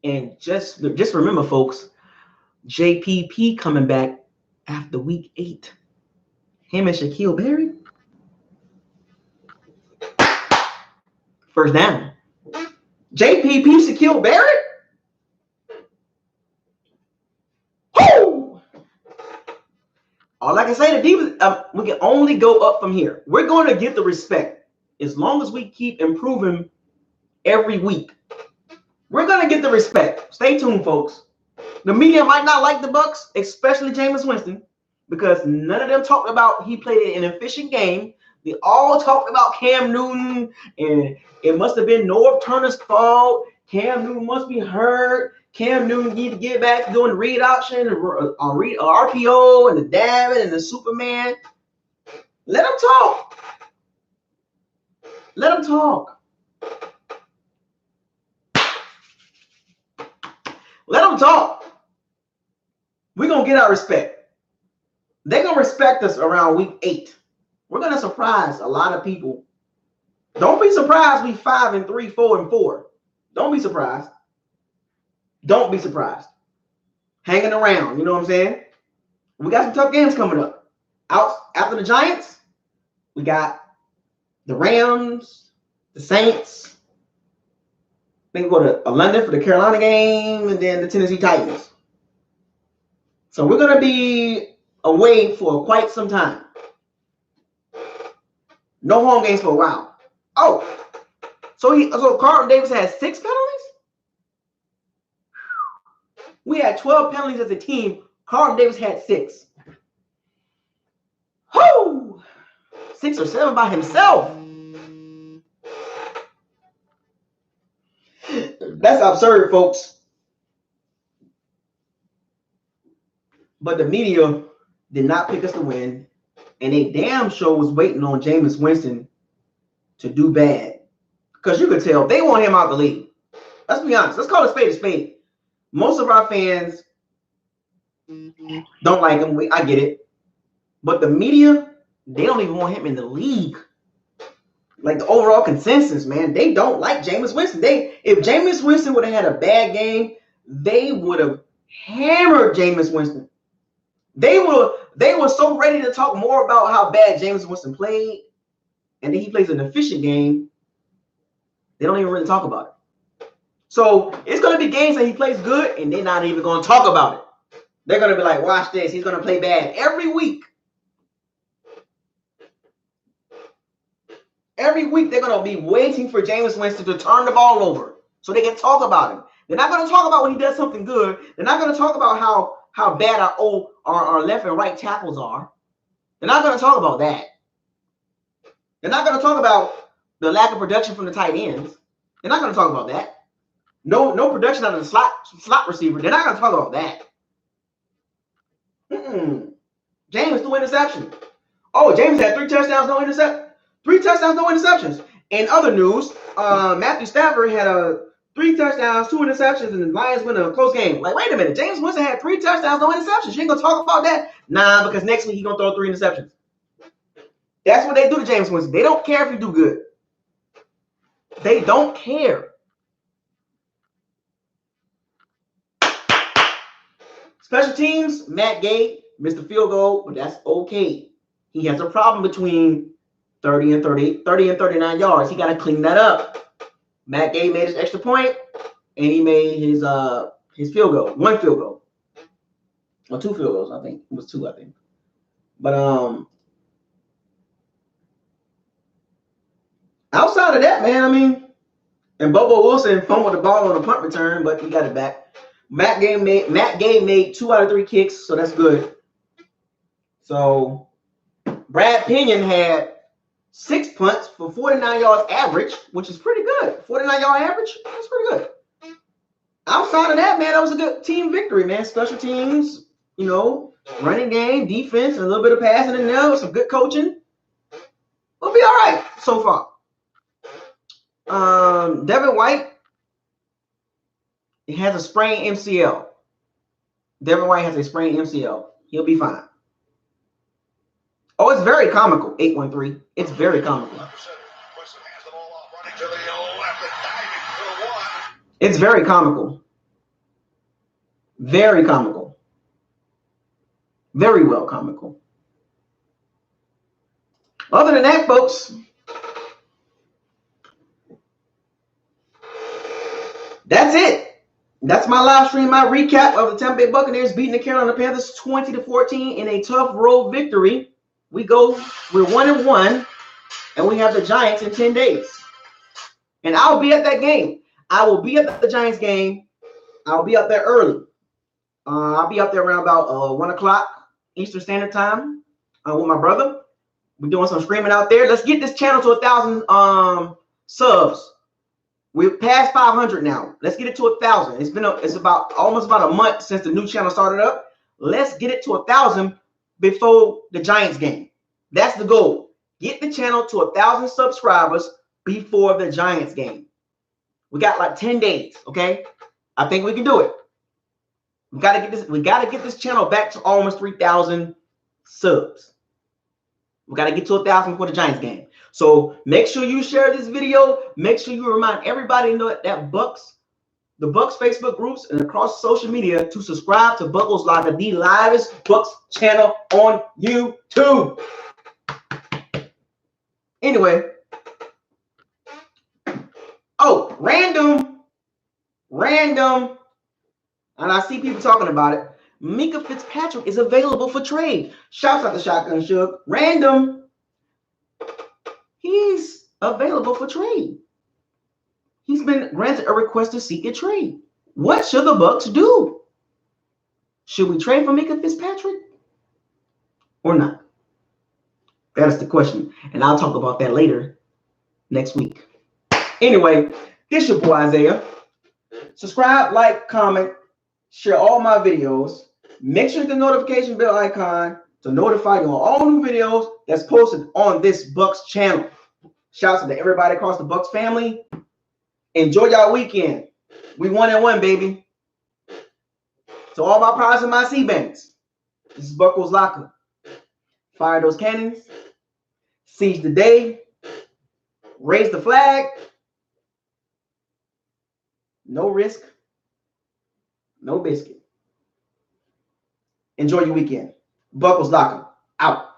And just remember, folks, JPP coming back after week 8. Him and Shaquille Barrett. First down. JPP, Shaquille Barrett. Woo! All I can say to defense, we can only go up from here. We're going to get the respect as long as we keep improving every week. We're going to get the respect. Stay tuned, folks. The media might not like the Bucs, especially Jameis Winston, because none of them talked about he played an efficient game. They all talked about Cam Newton, and it must have been Norv Turner's fault. Cam Newton must be hurt. Cam Newton need to get back to doing the read option, RPO, and the David and the Superman. Let them talk. Let them talk. Let them talk. We're going to get our respect. They're going to respect us around week 8. We're going to surprise a lot of people. Don't be surprised we 5-3, 4-4. Don't be surprised. Don't be surprised. Hanging around, you know what I'm saying? We got some tough games coming up. Out after the Giants, we got the Rams, the Saints. Then we go to London for the Carolina game, and then the Tennessee Titans. So we're going to be away for quite some time. No home games for a while. Oh, so Carlton Davis has 6 penalties? We had 12 penalties as a team. Carlton Davis had 6. Whoo! 6 or 7 by himself. That's absurd, folks. But the media did not pick us to win, and they damn sure was waiting on Jameis Winston to do bad. Because you could tell they want him out the league. Let's be honest. Let's call it a spade a spade. Most of our fans don't like him. I get it. But the media, they don't even want him in the league. Like the overall consensus, man, they don't like Jameis Winston. If Jameis Winston would have had a bad game, they would have hammered Jameis Winston. They were so ready to talk more about how bad Jameis Winston played, and then he plays an efficient game. They don't even really talk about it. So it's going to be games that he plays good, and they're not even going to talk about it. They're going to be like, watch this. He's going to play bad every week. Every week, they're going to be waiting for Jameis Winston to turn the ball over so they can talk about him. They're not going to talk about when he does something good. They're not going to talk about how bad our left and right tackles are. They're not going to talk about that. They're not going to talk about the lack of production from the tight ends. They're not going to talk about that. No production out of the slot receiver. They're not going to talk about that. James, 2 interceptions. Oh, James had 3 touchdowns, no interceptions. 3 touchdowns, no interceptions. In other news, Matthew Stafford had 3 touchdowns, 2 interceptions, and the Lions win a close game. Like, wait a minute. James Winston had 3 touchdowns, no interceptions. You ain't going to talk about that? Nah, because next week he's going to throw 3 interceptions. That's what they do to James Winston. They don't care if you do good. They don't care. Special teams, Matt Gay missed the field goal, but that's okay. He has a problem between 30 and 39 yards. He got to clean that up. Matt Gay made his extra point, and he made his field goal. 1 field goal. Or 2 field goals, I think. It was 2, I think. But outside of that, man, I mean, and Bobo Wilson fumbled the ball on a punt return, but he got it back. Matt Gay made 2 out of 3 kicks, so that's good. So Brad Pinion had 6 punts for 49 yards average, which is pretty good. 49-yard average, that's pretty good. Outside of that, man, that was a good team victory, man. Special teams, running game, defense, and a little bit of passing in there, some good coaching. We'll be all right so far. Devin White, he has a sprained MCL. Devin White has a sprained MCL. He'll be fine. Oh, it's very comical. 813. It's very comical. It's very comical. Very comical. Very well comical. Other than that, folks, that's it. That's my live stream, my recap of the Tampa Bay Buccaneers beating the Carolina Panthers 20-14 in a tough road victory. We're 1-1, and we have the Giants in 10 days. And I'll be at that game. I will be at the Giants game. I'll be up there early. I'll be up there around about 1 o'clock Eastern Standard Time with my brother. We're doing some streaming out there. Let's get this channel to 1,000 subs. We're past 500 now. Let's get it to 1,000. It's almost about a month since the new channel started up. Let's get it to 1,000 before the Giants game. That's the goal. Get the channel to 1,000 subscribers before the Giants game. We got like 10 days, okay? I think we can do it. We gotta get this channel back to almost 3,000 subs. We gotta get to 1,000 before the Giants game. So make sure you share this video. Make sure you remind everybody that the Bucs Facebook groups and across social media to subscribe to BucosLocker, the livest Bucs channel on YouTube. Anyway. Oh, random. And I see people talking about it. Mika Fitzpatrick is available for trade. Shouts out to Shotgun Shug. Random. He's available for trade. He's been granted a request to seek a trade. What should the Bucs do? Should we trade for Mika Fitzpatrick or not? That is the question. And I'll talk about that later next week. Anyway, this your boy Isaiah. Subscribe, like, comment, share all my videos. Make sure the notification bell icon to notify you on all new videos that's posted on this Bucs channel. Shouts out to everybody across the Bucs family. Enjoy y'all weekend. We 1-1, baby. To all my pirates and my sea banks, this is BucosLocker. Fire those cannons. Seize the day. Raise the flag. No risk. No biscuit. Enjoy your weekend. BucosLocker out.